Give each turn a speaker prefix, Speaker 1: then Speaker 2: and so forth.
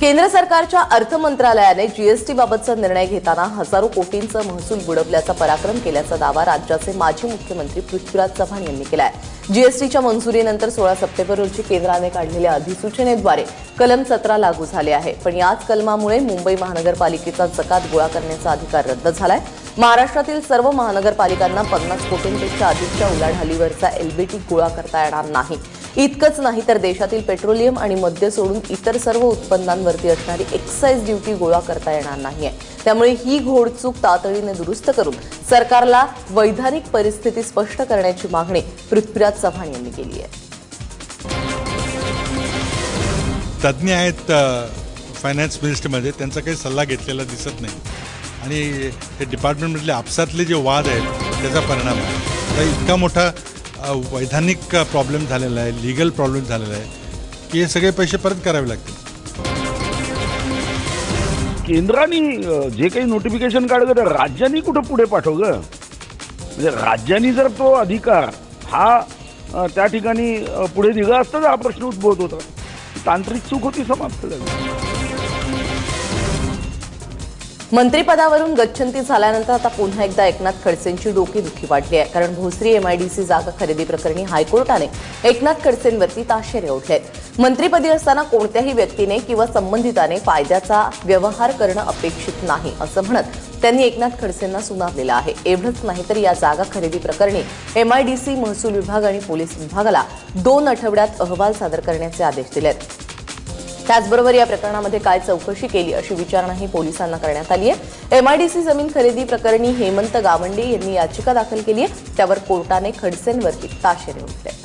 Speaker 1: केंद्र सरकारच्या अर्थ मंत्रालयाने जीएसटी बाबतचा निर्णय घेताना हजारो कोटींचा महसूल बुडवल्याचा पराक्रम केल्याचा दावा राज्याचे माजी मुख्यमंत्री पृथ्वीराज चव्हाण यांनी केला आहे। जीएसटीच्या मंजुरीनंतर 16 सप्टेंबर रोजी केंद्राने काढलेल्या अधिसूचनेद्वारे कलम 17 लागू झाले आहे, पण याच कलमामुळे मुंबई महानगरपालिकेचा जकात गोळा करण्याचा अधिकार रद्द झालाय। महाराष्ट्रातील सर्व महानगरपालिकांना 50 कोटींपेक्षा अधिकच्या उलाढालीवरचा एलबीटी गोळा करता येणार नाही। इतकंच नाही तर देशातील पेट्रोलियम आणि मद्य सोडून इतर सर्व उत्पन्नांवरती असणारी एक्साईज ड्युटी गोळा करता येणार नाहीये। त्यामुळे ही घोडचूक तातडीने दुरुस्त करून सरकारला वैधानिक परिस्थिती स्पष्ट करण्याची मागणी पृथ्वीराज चव्हाण यांनी केली आहे।
Speaker 2: तज्ञ आहेत फायनान्स मिनिस्ट्रीमध्ये, त्यांचा काही सल्ला घेतलेला दिसत नाही आणि हे डिपार्टमेंटमधले आपसातले जे वाद आहेत त्याचा परिणाम आहे। तर इतका मोठा वैधानिक प्रॉब्लेम झालेला आहे, लीगल प्रॉब्लेम झालेला आहे की हे सगळे पैसे परत करावे लागतील।
Speaker 3: केंद्राने जे काही नोटिफिकेशन काढलं राज्यांनी कुठं पुढे पाठव ग, म्हणजे राज्यांनी जर तो अधिकार हा त्या ठिकाणी पुढे दिला असता तर हा प्रश्न उद्भवत होता। तांत्रिक चूक होती, समाप्त झाली।
Speaker 1: मंत्रिपदावरून गच्छंती झाल्यानंतर आता पुन्हा एकदा एकनाथ खडसेंची डोकेदुखी वाढली आहे, कारण भोसरी एमआयडीसी जागा खरेदी प्रकरणी हायकोर्टाने एकनाथ खडसेंवरती ताशेरे ओढले आहेत। मंत्रिपदी असताना कोणत्याही व्यक्तीने किंवा संबंधिताने फायद्याचा व्यवहार करणं अपेक्षित नाही असं म्हणत त्यांनी एकनाथ खडसेंना सुनावलेलं आहे। एवढंच नाही तर या जागा खरेदी प्रकरणी एमआयडीसी, महसूल विभाग आणि पोलीस विभागाला 2 आठवड्यात अहवाल सादर करण्याचे आदेश दिले आहेत। त्याचबरोबर या प्रकरणामध्ये काय चौकशी केली अशी विचारणाही पोलिसांना करण्यात आली आहे। एमआयडीसी जमीन खरेदी प्रकरणी हेमंत गावंडे यांनी याचिका दाखल केली आहे, त्यावर कोर्टाने खडसेंवरती ताशेरे ओढले आहेत।